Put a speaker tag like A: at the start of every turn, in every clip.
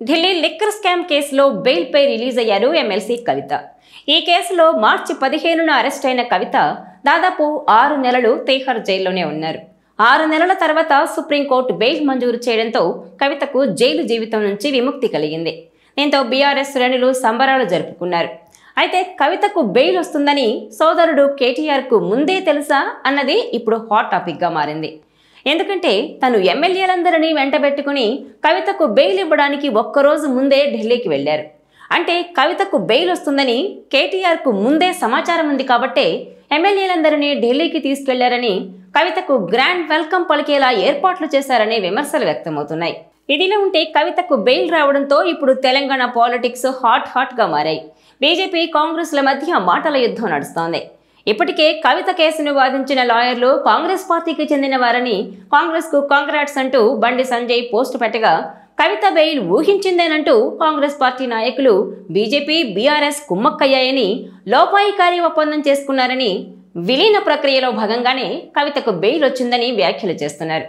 A: Delhi liquor scam కేసులో బెయిల్పై release అయ్యారు ఎమ్మెల్సీ కవిత. ఈ కేసులో మార్చి 15న అరెస్ట్ అయిన కవిత దాదాపు 6 నెలలు తీహార్ జైల్లోనే ఉన్నారు. 6 నెలల తర్వాత సుప్రీంకోర్టు బెయిల్ మంజూరు చేయడంతో కవితకు జైలు జీవితం నుంచి విముక్తి కలిగింది. దీంతో బీఆర్ఎస్ శ్రేణులు సంబరాలు జరుపుకున్నారు. అయితే కవితకు బెయిల్ వస్తుందని సోదరుడు కేటీఆర్కు ముందే తెలుసా అన్నది ఇప్పుడు హాట్ టాపిక్గా మారింది. ఎందుకంటే తను ఎమ్మెల్యేలందరినీ వెంటబెట్టుకుని కవితకు బెయిల్ ఇవ్వడానికి ఒక్కరోజు ముందే ఢిల్లీకి వెళ్లారు. అంటే కవితకు బెయిల్ వస్తుందని కేటీఆర్కు ముందే సమాచారం ఉంది కాబట్టే ఎమ్మెల్యేలందరినీ ఢిల్లీకి తీసుకెళ్లారని, కవితకు గ్రాండ్ వెల్కమ్ పలికేలా ఏర్పాట్లు చేశారనే విమర్శలు వ్యక్తమవుతున్నాయి. ఇదిలా ఉంటే కవితకు బెయిల్ రావడంతో ఇప్పుడు తెలంగాణ పాలిటిక్స్ హాట్గా మారాయి. బీజేపీ కాంగ్రెస్ల మధ్య మాటల యుద్ధం నడుస్తోంది. ఇప్పటికే కవిత కేసును వాదించిన లాయర్లు కాంగ్రెస్ పార్టీకి చెందిన వారని, కాంగ్రెస్కు కాంగ్రాట్స్ అంటూ బండి సంజయ్ పోస్టు పెట్టగా, కవిత బెయిల్ ఊహించిందేనంటూ కాంగ్రెస్ పార్టీ నాయకులు బీజేపీ బీఆర్ఎస్ కుమ్మక్కయ్యాయని, లోపాయికారి ఒప్పందం చేసుకున్నారని, విలీన ప్రక్రియలో భాగంగానే కవితకు బెయిల్ వచ్చిందని వ్యాఖ్యలు చేస్తున్నారు.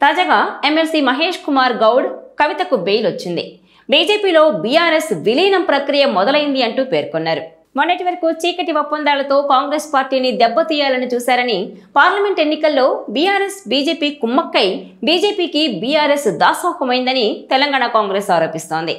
A: తాజాగా ఎమ్మెల్సీ మహేష్ కుమార్ గౌడ్ కవితకు బెయిల్ వచ్చింది, బీజేపీలో బీఆర్ఎస్ విలీనం ప్రక్రియ మొదలైంది అంటూ పేర్కొన్నారు. మొన్నటి వరకు చీకటి ఒప్పందాలతో కాంగ్రెస్ పార్టీని దెబ్బతీయాలని చూశారని, పార్లమెంట్ ఎన్నికల్లో బీఆర్ఎస్ బీజేపీ కుమ్మక్కై బీజేపీకి బీఆర్ఎస్ దాసోహమైందని తెలంగాణ కాంగ్రెస్ ఆరోపిస్తోంది.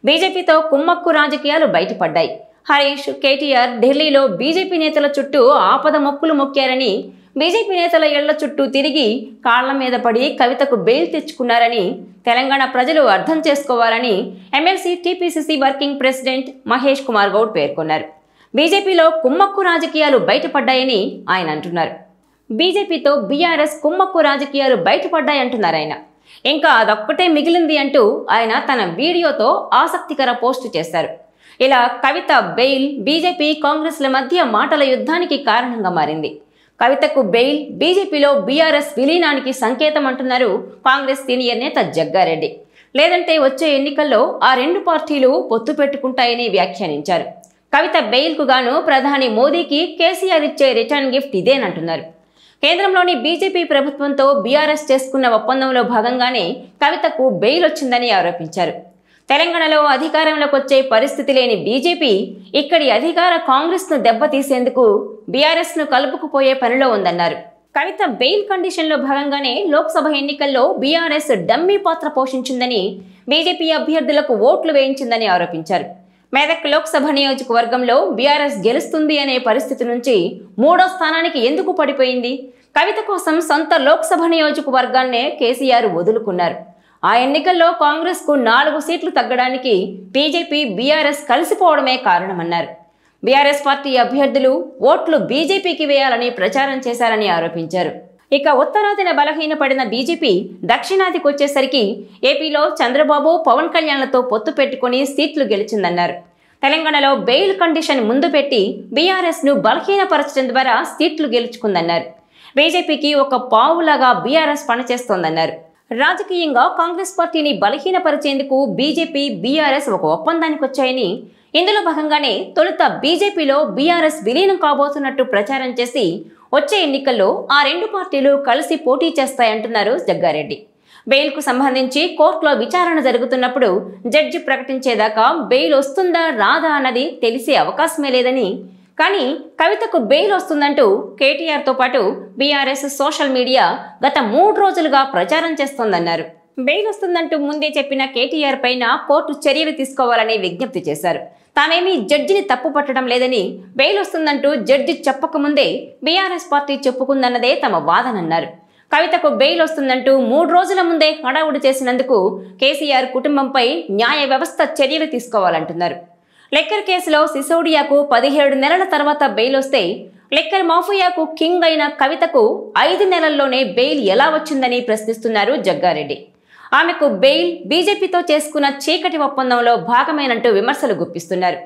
A: బీజేపీతో కుమ్మక్కు రాజకీయాలు బయటపడ్డాయి. హరీష్, కేటీఆర్ ఢిల్లీలో బీజేపీ నేతల చుట్టూ ఆపద మొక్కులు మొక్కారని, బీజేపీ నేతల ఇళ్ల చుట్టూ తిరిగి కాళ్ల మీద పడి కవితకు బెయిల్ తెచ్చుకున్నారని తెలంగాణ ప్రజలు అర్థం చేసుకోవాలని MLC TPCC working president Mahesh Kumar Goud పేర్కొన్నారు. బీజేపీలో కుమ్మక్కు రాజకీయాలు బయటపడ్డాయని ఆయన అంటున్నారు. బీజేపీతో బీఆర్ఎస్ కుమ్మక్కు రాజకీయాలు బయటపడ్డాయంటున్నారు ఆయన. ఇంకా అదొక్కటే మిగిలింది అంటూ ఆయన తన వీడియోతో ఆసక్తికర పోస్టు చేశారు. ఇలా కవిత బెయిల్ బీజేపీ కాంగ్రెస్ల మధ్య మాటల యుద్ధానికి కారణంగా మారింది. కవితకు బెయిల్ బీజేపీలో బీఆర్ఎస్ విలీనానికి సంకేతం అంటున్నారు కాంగ్రెస్ సీనియర్ నేత జగ్గారెడ్డి. లేదంటే వచ్చే ఎన్నికల్లో ఆ రెండు పార్టీలు పొత్తు పెట్టుకుంటాయని వ్యాఖ్యానించారు. కవిత బెయిల్కు గాను ప్రధాని మోదీకి కేసీఆర్ ఇచ్చే రిటర్న్ గిఫ్ట్ ఇదేనంటున్నారు. కేంద్రంలోని బీజేపీ ప్రభుత్వంతో బీఆర్ఎస్ చేసుకున్న ఒప్పందంలో భాగంగానే కవితకు బెయిల్ వచ్చిందని ఆరోపించారు. తెలంగాణలో అధికారంలోకి వచ్చే పరిస్థితి లేని బీజేపీ ఇక్కడి అధికార కాంగ్రెస్ను దెబ్బతీసేందుకు బీఆర్ఎస్ను కలుపుకుపోయే పనిలో ఉందన్నారు. కవిత బెయిల్ కండిషన్లో భాగంగానే లోక్సభ ఎన్నికల్లో బీఆర్ఎస్ డమ్మీ పాత్ర పోషించిందని, బీజేపీ అభ్యర్థులకు ఓట్లు వేయించిందని ఆరోపించారు. మెదక్ లోక్సభ నియోజకవర్గంలో బీఆర్ఎస్ గెలుస్తుంది అనే పరిస్థితి నుంచి 3వ స్థానానికి ఎందుకు పడిపోయింది? కవిత కోసం సొంత లోక్సభ నియోజకవర్గాన్నే కేసీఆర్ వదులుకున్నారు. ఆ ఎన్నికల్లో కాంగ్రెస్కు 4 సీట్లు తగ్గడానికి బీజేపీ బీఆర్ఎస్ కలిసిపోవడమే కారణమన్నారు. బీఆర్ఎస్ పార్టీ అభ్యర్థులు ఓట్లు బీజేపీకి వేయాలని ప్రచారం చేశారని ఆరోపించారు. ఇక ఉత్తరాదిన బలహీనపడిన బీజేపీ దక్షిణాదికి వచ్చేసరికి ఏపీలో చంద్రబాబు, పవన్ కళ్యాణ్లతో పొత్తు పెట్టుకుని సీట్లు గెలిచిందన్నారు. తెలంగాణలో బెయిల్ కండిషన్ ముందు పెట్టి బీఆర్ఎస్ను బలహీనపరచడం ద్వారా సీట్లు గెలుచుకుందన్నారు. బీజేపీకి ఒక పావులాగా బీఆర్ఎస్ పనిచేస్తోందన్నారు. రాజకీయంగా కాంగ్రెస్ పార్టీని బలహీనపరిచేందుకు బీజేపీ బీఆర్ఎస్ ఒక ఒప్పందానికి వచ్చాయని, ఇందులో భాగంగానే తొలుత బీజేపీలో బీఆర్ఎస్ విలీనం కాబోతున్నట్టు ప్రచారం చేసి వచ్చే ఎన్నికల్లో ఆ రెండు పార్టీలు కలిసి పోటీ చేస్తాయంటున్నారు జగ్గారెడ్డి. బెయిల్కు సంబంధించి కోర్టులో విచారణ జరుగుతున్నప్పుడు జడ్జి ప్రకటించేదాకా బెయిల్ వస్తుందా రాదా అన్నది తెలిసే అవకాశమే లేదని, కానీ కవితకు బెయిల్ వస్తుందంటూ కేటీఆర్తో పాటు బీఆర్ఎస్ సోషల్ మీడియా గత 3 రోజులుగా ప్రచారం చేస్తోందన్నారు. బెయిల్ వస్తుందంటూ ముందే చెప్పిన కేటీఆర్ పైన కోర్టు చర్యలు తీసుకోవాలని విజ్ఞప్తి చేశారు. తామేమీ జడ్జిని తప్పు పట్టడం లేదని, బెయిల్ వస్తుందంటూ జడ్జి చెప్పకముందే బీఆర్ఎస్ పార్టీ చెప్పుకుందన్నదే తమ వాదనన్నారు. కవితకు బెయిల్ వస్తుందంటూ 3 రోజుల ముందే హడావుడి చేసినందుకు కేసీఆర్ కుటుంబంపై న్యాయ వ్యవస్థ చర్యలు తీసుకోవాలంటున్నారు. లిక్కర్ కేసులో సిసోడియాకు 17 నెలల తర్వాత బెయిల్ వస్తే, లిక్కర్ మాఫియాకు కింగ్ అయిన కవితకు 5 నెలల్లోనే బెయిల్ ఎలా వచ్చిందని ప్రశ్నిస్తున్నారు జగ్గారెడ్డి. ఆమెకు బెయిల్ బీజేపీతో చేసుకున్న చీకటి ఒప్పందంలో భాగమేనంటూ విమర్శలు గుప్పిస్తున్నారు.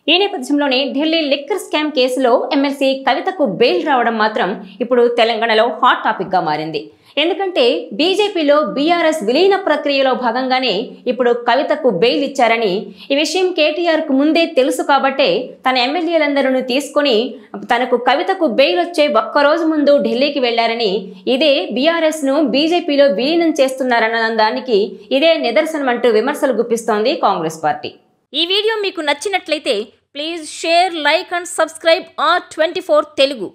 A: ఈ నేపథ్యంలోనే ఢిల్లీ లిక్కర్ స్కామ్ కేసులో ఎమ్మెల్సీ కవితకు బెయిల్ రావడం మాత్రం ఇప్పుడు తెలంగాణలో హాట్ టాపిక్గా మారింది. ఎందుకంటే బీజేపీలో బీఆర్ఎస్ విలీన ప్రక్రియలో భాగంగానే ఇప్పుడు కవితకు బెయిల్ ఇచ్చారని, ఈ విషయం కేటీఆర్కు ముందే తెలుసు కాబట్టే తన ఎమ్మెల్యేలందరూ తీసుకొని కవితకు బెయిల్ వచ్చే ఒక్కరోజు ముందు ఢిల్లీకి వెళ్లారని, ఇదే బీఆర్ఎస్ను బీజేపీలో విలీనం చేస్తున్నారన్న దానికి ఇదే నిదర్శనం అంటూ విమర్శలు గుప్పిస్తోంది కాంగ్రెస్ పార్టీ. ఈ వీడియో మీకు నచ్చినట్లయితే please share, like and subscribe R24 Telugu.